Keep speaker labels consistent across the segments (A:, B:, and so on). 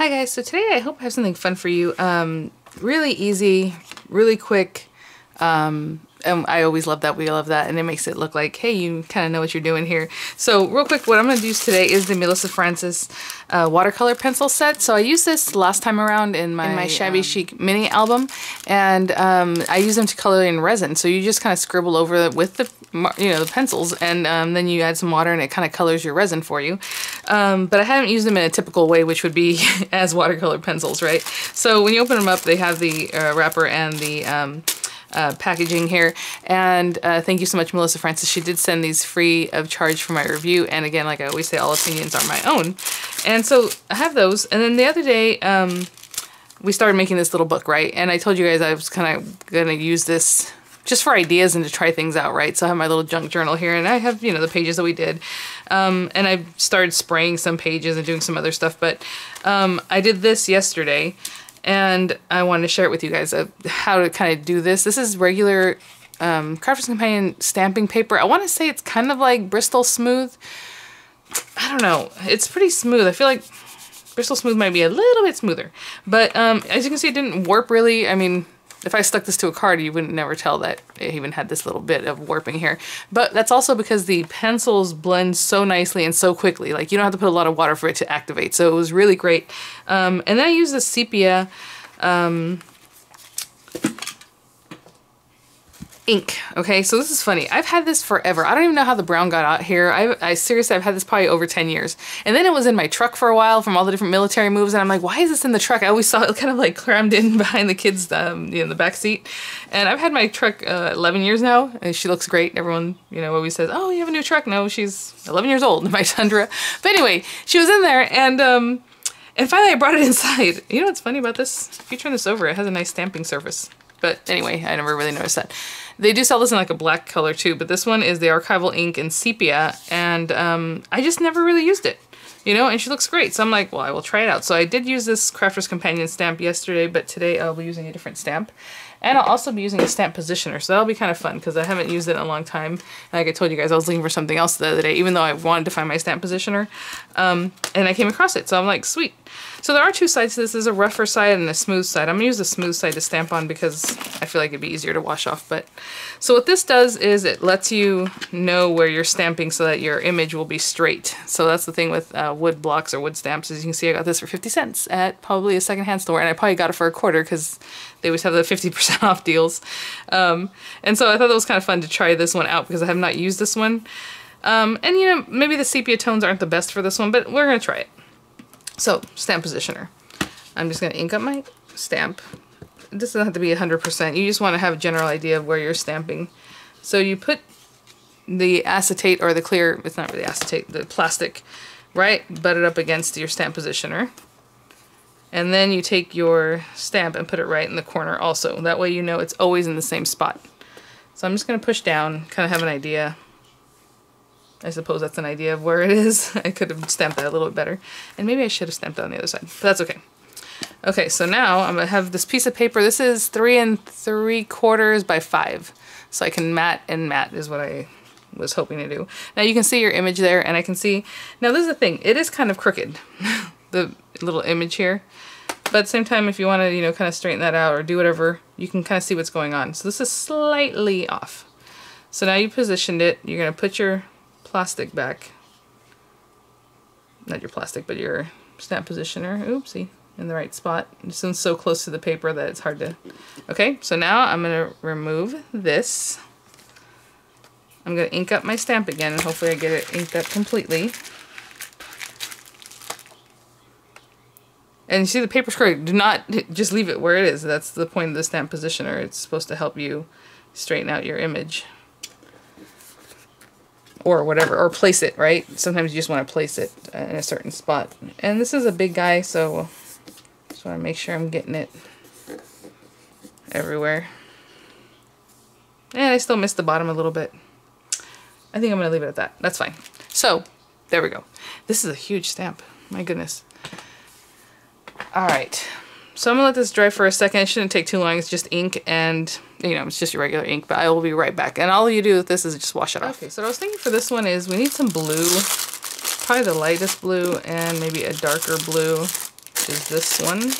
A: Hi guys, so today I hope I have something fun for you. Really easy, really quick, and I always love that, we love that, and it makes it look like, hey, you kind of know what you're doing here. So real quick, what I'm going to use today is the Melissa Francis watercolor pencil set. So I used this last time around in my Shabby Chic mini album, and I use them to color in resin. So you just kind of scribble over it with the, the pencils, and then you add some water and it kind of colors your resin for you. But I haven't used them in a typical way, which would be as watercolor pencils, right? So when you open them up, they have the wrapper and the packaging here, and thank you so much, Melissa Francis. She did send these free of charge for my review, and again, like I always say, all opinions are my own. And so I have those, and then the other day we started making this little book, right? And I told you guys I was kind of gonna use this just for ideas and to try things out, right? So I have my little junk journal here, and I have, the pages that we did, and I started spraying some pages and doing some other stuff, but I did this yesterday, and I wanted to share it with you guys of how to kind of do this. This is regular Crafters Companion stamping paper. I want to say it's kind of like Bristol Smooth. I don't know. It's pretty smooth. I feel like Bristol Smooth might be a little bit smoother. But as you can see, it didn't warp really. I mean, if I stuck this to a card, you wouldn't never tell that it even had this little bit of warping here. But that's also because the pencils blend so nicely and so quickly. Like, you don't have to put a lot of water for it to activate. So it was really great. And then I used the Sepia ink. Okay, so this is funny. I've had this forever. I don't even know how the brown got out here. I seriously, I've had this probably over 10 years. And then it was in my truck for a while from all the different military moves, and I'm like, why is this in the truck? I always saw it kind of like crammed in behind the kids, the back seat. And I've had my truck 11 years now, and she looks great. Everyone, always says, oh, you have a new truck. No, she's 11 years old, my Tundra. But anyway, she was in there, and finally I brought it inside. You know what's funny about this? If you turn this over, it has a nice stamping surface. But anyway, I never really noticed that. They do sell this in like a black color too, but this one is the Archival Ink in Sepia, and I just never really used it, and she looks great. So I'm like, well, I will try it out. So I did use this Crafter's Companion stamp yesterday, but today I'll be using a different stamp. And I'll also be using a stamp positioner, so that'll be kind of fun because I haven't used it in a long time. Like I told you guys, I was looking for something else the other day, even though I wanted to find my stamp positioner. And I came across it, so I'm like, sweet. So there are two sides to this. There's a rougher side and a smooth side. I'm going to use the smooth side to stamp on because I feel like it'd be easier to wash off. But so what this does is it lets you know where you're stamping so that your image will be straight. So that's the thing with wood blocks or wood stamps. As you can see, I got this for 50 cents at probably a secondhand store, and I probably got it for a quarter because they always have the 50% off deals. And so I thought that was kind of fun to try this one out because I have not used this one. And maybe the sepia tones aren't the best for this one, but we're going to try it. So, stamp positioner. I'm just going to ink up my stamp. This doesn't have to be 100%. You just want to have a general idea of where you're stamping. So you put the acetate, or the clear, it's not really acetate, the plastic, right, butted up against your stamp positioner. And then you take your stamp and put it right in the corner also. That way you know it's always in the same spot. So I'm just going to push down, kind of have an idea. I suppose that's an idea of where it is. I could have stamped that a little bit better. And maybe I should have stamped that on the other side, but that's okay. Okay, so now I'm going to have this piece of paper. This is 3 3/4 by 5. So I can mat and mat is what I was hoping to do. Now you can see your image there, and I can see, now this is the thing, it is kind of crooked, the little image here. But at the same time, if you want to, kind of straighten that out or do whatever, you can kind of see what's going on. So this is slightly off. So now you positioned it, you're going to put your plastic back, not your plastic, but your stamp positioner, oopsie, in the right spot. This one's so close to the paper that it's hard to, okay, so now I'm going to remove this. I'm going to ink up my stamp again, and hopefully I get it inked up completely. And you see the paper's crooked. Do not just leave it where it is. That's the point of the stamp positioner. It's supposed to help you straighten out your image. Or whatever, or place it, right? Sometimes you just want to place it in a certain spot. And this is a big guy, so just want to make sure I'm getting it everywhere. And I still missed the bottom a little bit. I think I'm going to leave it at that. That's fine. So, there we go. This is a huge stamp. My goodness. Alright. So I'm going to let this dry for a second. It shouldn't take too long. It's just ink and, it's just your regular ink, but I will be right back. And all you do with this is just wash it off. Okay, so what I was thinking for this one is we need some blue. Probably the lightest blue and maybe a darker blue. which is this one.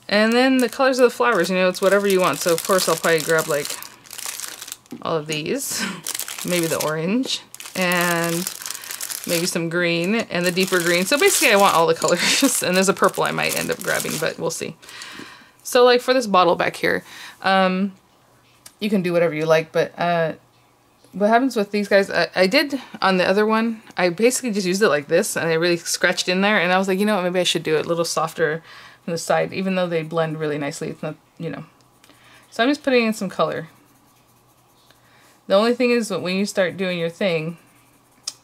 A: And then the colors of the flowers, you know, it's whatever you want. So of course I'll probably grab like all of these, maybe the orange, and maybe some green, and the deeper green. So basically I want all the colors, and there's a purple I might end up grabbing, but we'll see. So like for this bottle back here, you can do whatever you like, but what happens with these guys, I did on the other one, I basically just used it like this, and I really scratched in there, and I was like, you know what, maybe I should do it a little softer on the side, even though they blend really nicely. It's not, you know. So I'm just putting in some color. The only thing is that when you start doing your thing,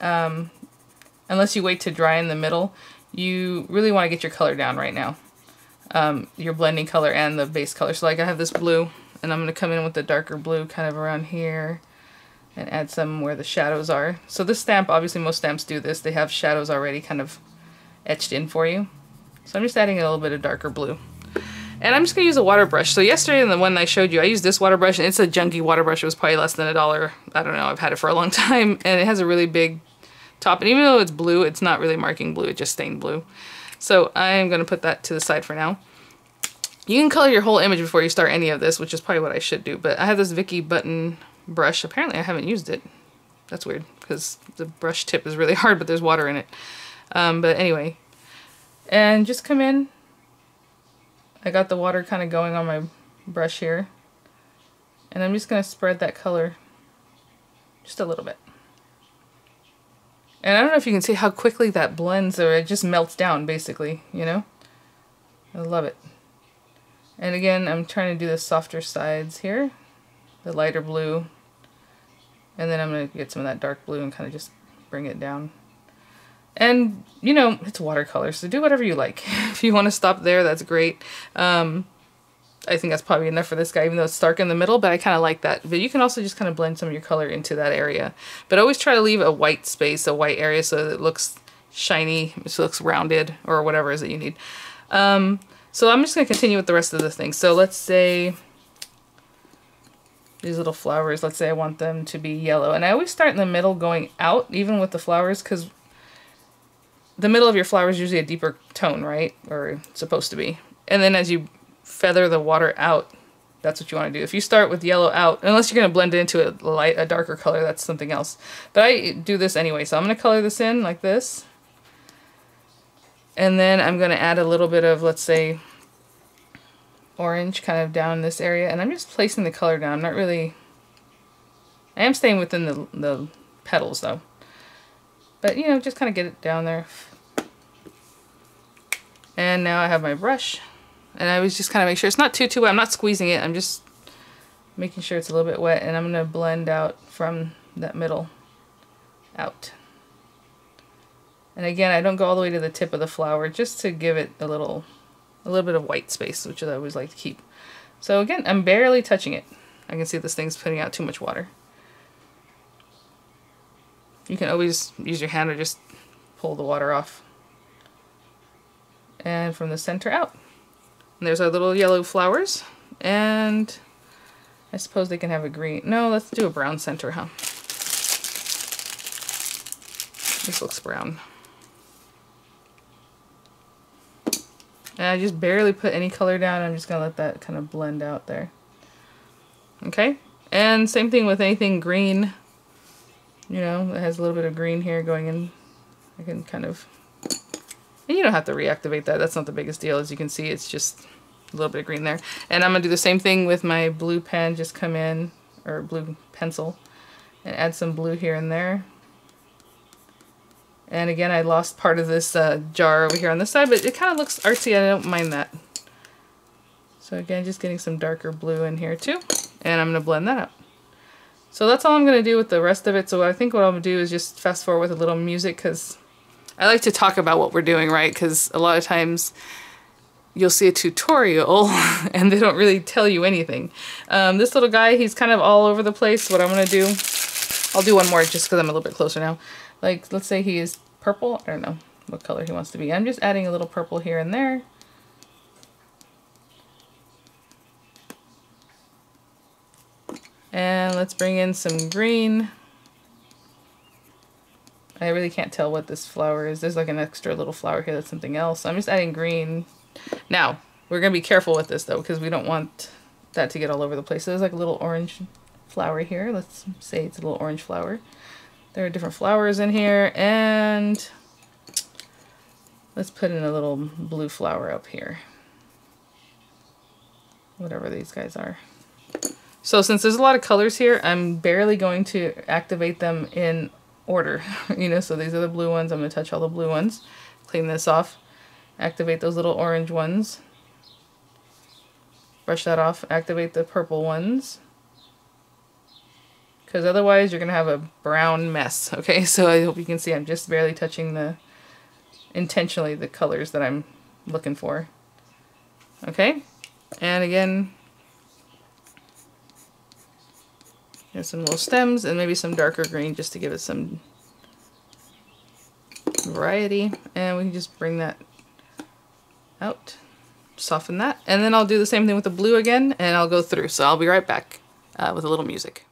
A: unless you wait to dry in the middle, you really want to get your color down right now. Your blending color and the base color. So like I have this blue, and I'm going to come in with the darker blue kind of around here and add some where the shadows are. So this stamp, obviously most stamps do this. They have shadows already kind of etched in for you. So I'm just adding a little bit of darker blue. And I'm just going to use a water brush. So yesterday in the one I showed you, I used this water brush, and it's a junky water brush. It was probably less than $1. I don't know, I've had it for a long time. And it has a really big top. And even though it's blue, it's not really marking blue, it just stained blue. So I'm going to put that to the side for now. You can color your whole image before you start any of this, which is probably what I should do. But I have this Vicky button brush. Apparently I haven't used it. That's weird, because the brush tip is really hard, but there's water in it. But anyway. And just come in. I got the water kind of going on my brush here. And I'm just going to spread that color just a little bit. And I don't know if you can see how quickly that blends, or it just melts down basically, you know? I love it. And again, I'm trying to do the softer sides here, the lighter blue. And then I'm going to get some of that dark blue and kind of just bring it down. And, you know, it's watercolor, so do whatever you like. If you want to stop there, that's great. I think that's probably enough for this guy, even though it's dark in the middle, but I kind of like that. But you can also just kind of blend some of your color into that area. But always try to leave a white space, a white area, so that it looks shiny, so it looks rounded, or whatever it is that you need. So I'm just going to continue with the rest of the thing. So let's say these little flowers, let's say I want them to be yellow. And I always start in the middle going out, even with the flowers, because the middle of your flower is usually a deeper tone, right? Or it's supposed to be. And then as you feather the water out, that's what you want to do. If you start with yellow out, unless you're going to blend it into a darker color, that's something else. But I do this anyway, so I'm going to color this in like this. And then I'm going to add a little bit of, let's say, orange kind of down this area. And I'm just placing the color down. I'm not really... I am staying within the petals, though. But, you know, just kind of get it down there. And now I have my brush. And I always just kind of make sure it's not too wet. I'm not squeezing it. I'm just making sure it's a little bit wet. And I'm going to blend out from that middle out. And again, I don't go all the way to the tip of the flower, just to give it a little bit of white space, which I always like to keep. So again, I'm barely touching it. I can see this thing's putting out too much water. You can always use your hand or just pull the water off. And from the center out. And there's our little yellow flowers. And I suppose they can have a green. No, let's do a brown center, huh? This looks brown. And I just barely put any color down. I'm just going to let that kind of blend out there. Okay? And same thing with anything green. You know, it has a little bit of green here going in. I can kind of... And you don't have to reactivate that. That's not the biggest deal. As you can see, it's just a little bit of green there. And I'm going to do the same thing with my blue pen. Just come in, or blue pencil, and add some blue here and there. And again, I lost part of this jar over here on this side, but it kind of looks artsy. I don't mind that. So again, just getting some darker blue in here too. And I'm going to blend that up. So that's all I'm going to do with the rest of it. So I think what I'm going to do is just fast forward with a little music, because I like to talk about what we're doing, right? Because a lot of times you'll see a tutorial and they don't really tell you anything. This little guy, he's kind of all over the place. What I'm going to do, I'll do one more just because I'm a little bit closer now. Like, let's say he is purple. I don't know what color he wants to be. I'm just adding a little purple here and there. And let's bring in some green. I really can't tell what this flower is. There's like an extra little flower here that's something else. I'm just adding green. Now, we're going to be careful with this though, because we don't want that to get all over the place. So there's like a little orange flower here. Let's say it's a little orange flower. There are different flowers in here, and let's put in a little blue flower up here. Whatever these guys are. So since there's a lot of colors here, I'm barely going to activate them in order. You know, so these are the blue ones. I'm going to touch all the blue ones. Clean this off. Activate those little orange ones. Brush that off. Activate the purple ones. Because otherwise you're going to have a brown mess. Okay, so I hope you can see I'm just barely touching intentionally the colors that I'm looking for. Okay, and again, there's some little stems and maybe some darker green just to give it some variety. And we can just bring that out, soften that, and then I'll do the same thing with the blue again, and I'll go through. So I'll be right back with a little music.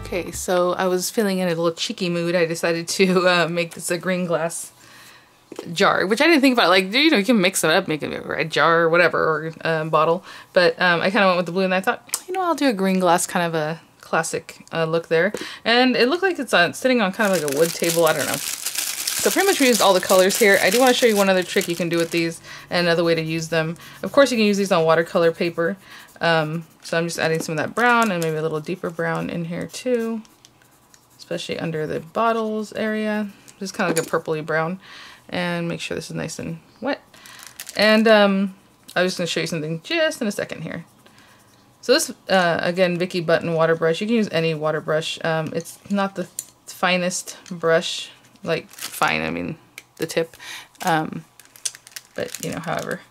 A: Okay, so I was feeling in a little cheeky mood. I decided to make this a green glass jar, which I didn't think about. Like, you know, you can mix it up, make it a red jar or whatever, or bottle. But I kind of went with the blue, and I thought, you know, I'll do a green glass, kind of a classic look there. And it looked like it's sitting on kind of like a wood table. I don't know. So pretty much we used all the colors here. I do want to show you one other trick you can do with these and another way to use them. Of course, you can use these on watercolor paper. So I'm just adding some of that brown and maybe a little deeper brown in here too, especially under the bottles area. Just kind of like a purpley brown, and make sure this is nice and wet. And I'm just going to show you something just in a second here. So this, again, Vicky Button water brush. You can use any water brush. It's not the finest brush, like fine, I mean the tip, but you know, however.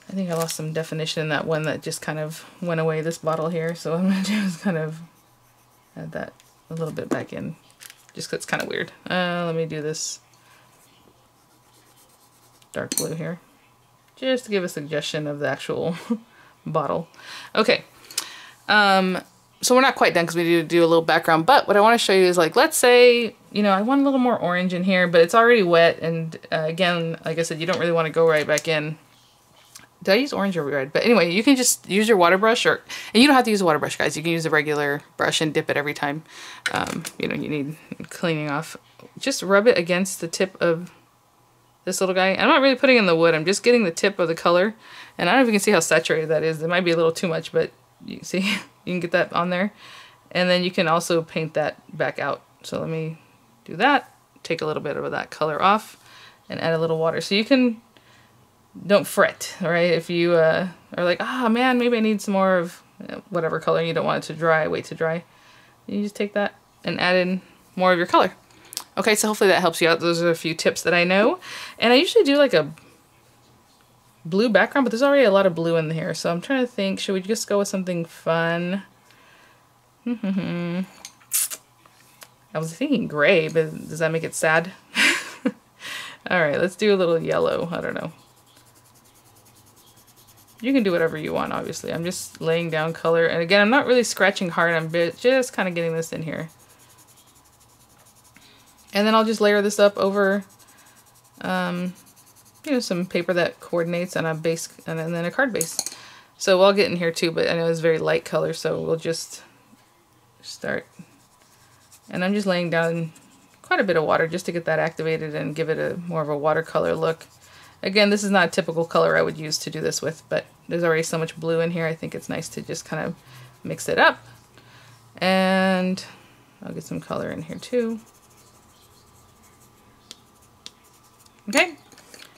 A: I think I lost some definition in that one that just kind of went away, this bottle here. So what I'm going to do is kind of add that a little bit back in, just because it's kind of weird. Let me do this dark blue here, just to give a suggestion of the actual bottle. Okay, so we're not quite done because we need to do a little background, but what I want to show you is, like, let's say, you know, I want a little more orange in here, but it's already wet, and again, like I said, you don't really want to go right back in. Did I use orange or red? But anyway, you can just use your water brush, and you don't have to use a water brush, guys. You can use a regular brush and dip it every time, you know, you need cleaning off. Just rub it against the tip of this little guy. I'm not really putting in the wood. I'm just getting the tip of the color. And I don't know if you can see how saturated that is. It might be a little too much, but You see, you can get that on there. And then you can also paint that back out. So let me do that. Take a little bit of that color off and add a little water. So you can, don't fret, all right? If you are like, ah, man, maybe I need some more of whatever color and you don't want it to dry, wait to dry. You just take that and add in more of your color. Okay, so hopefully that helps you out. Those are a few tips that I know. And I usually do like a blue background, but there's already a lot of blue in here. So I'm trying to think, should we just go with something fun? I was thinking gray, but does that make it sad? Alright, let's do a little yellow. I don't know. You can do whatever you want, obviously. I'm just laying down color. And again, I'm not really scratching hard. I'm just kind of getting this in here. And then I'll just layer this up over, you know, some paper that coordinates on a base and then a card base. So I'll get in here too, but I know it's very light color, so we'll just start. And I'm just laying down quite a bit of water just to get that activated and give it a more of a watercolor look. Again, this is not a typical color I would use to do this with, but there's already so much blue in here. I think it's nice to just kind of mix it up. And I'll get some color in here too. Okay,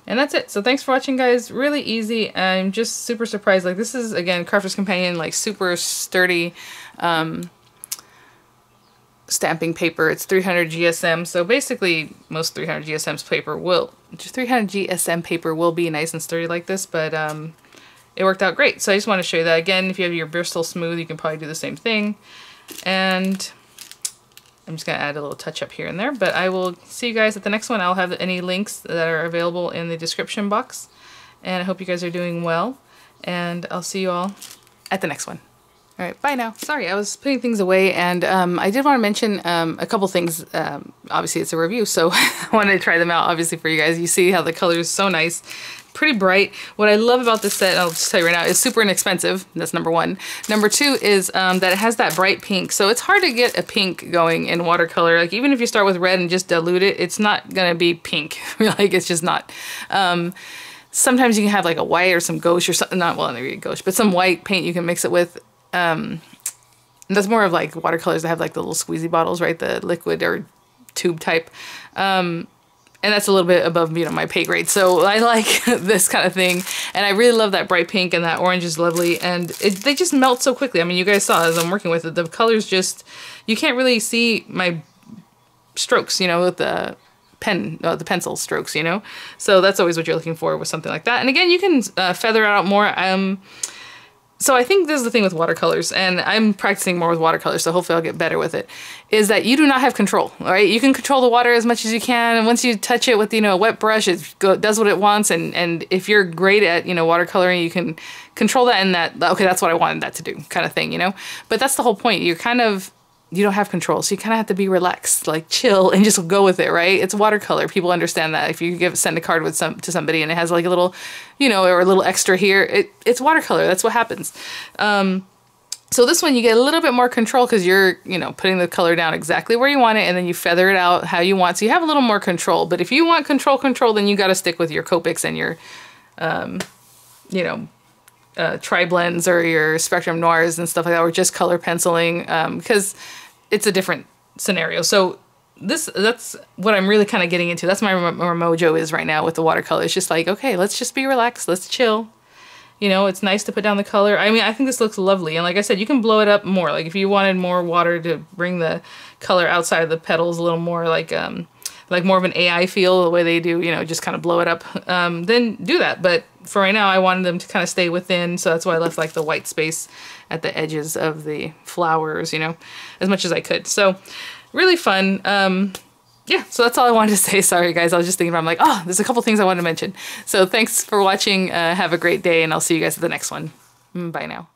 A: and that's it. So thanks for watching, guys. Really easy. I'm just super surprised. Like, this is, again, Crafter's Companion, like super sturdy stamping paper. It's 300 GSM. So basically, most 300 GSM paper will be nice and sturdy like this, but it worked out great. So I just want to show you that. Again, if you have your Bristol Smooth, you can probably do the same thing. And I'm just going to add a little touch up here and there, but I will see you guys at the next one. I'll have any links that are available in the description box, and I hope you guys are doing well, and I'll see you all at the next one. All right, bye now. Sorry, I was putting things away, and I did want to mention a couple things. Obviously, it's a review, so I wanted to try them out, obviously, for you guys. You see how the color is so nice. Pretty bright. What I love about this set, I'll just tell you right now, is super inexpensive. That's number one. Number two is that it has that bright pink. So it's hard to get a pink going in watercolor. Like, even if you start with red and just dilute it, it's not gonna be pink. Like, it's just not. Sometimes you can have like a white or some gouache or something. Not, well, maybe gouache, but some white paint you can mix it with. That's more of like watercolors that have like the little squeezy bottles, right? The liquid or tube type. And that's a little bit above, you know, my pay grade. So I like this kind of thing. And I really love that bright pink, and that orange is lovely. And they just melt so quickly. I mean, you guys saw as I'm working with it, the colors just, you can't really see my strokes, you know, with the pen, the pencil strokes, you know? So that's always what you're looking for with something like that. And again, you can feather it out more. So I think this is the thing with watercolors, and I'm practicing more with watercolors, so hopefully I'll get better with it, is that you do not have control, all right? You can control the water as much as you can, and once you touch it with, you know, a wet brush, it does what it wants, and if you're great at, you know, watercoloring, you can control that and that, okay, that's what I wanted that to do, kind of thing, you know? But that's the whole point. You're kind of, you don't have control, so you kind of have to be relaxed, like chill, and just go with it, right? It's watercolor. People understand that. If you send a card with to somebody and it has like a little, you know, or a little extra here, it's watercolor. That's what happens. So this one you get a little bit more control because you're, you know, putting the color down exactly where you want it, and then you feather it out how you want. So you have a little more control. But if you want control, then you got to stick with your Copics and your, you know, tri-blends or your Spectrum Noirs and stuff like that, or just color penciling, because it's a different scenario. So that's what I'm really kind of getting into. That's my mojo is right now with the watercolor. It's just like, okay, let's just be relaxed. Let's chill. You know, it's nice to put down the color. I mean, I think this looks lovely. And like I said, you can blow it up more. Like if you wanted more water to bring the color outside of the petals a little more, like more of an AI feel, the way they do, you know, just kind of blow it up, then do that. But for right now, I wanted them to kind of stay within, so that's why I left like the white space at the edges of the flowers, you know, as much as I could. So really fun. Yeah, so that's all I wanted to say. Sorry, guys. I was just thinking about, I'm like, oh, there's a couple things I wanted to mention. So thanks for watching. Have a great day, and I'll see you guys at the next one. Bye now.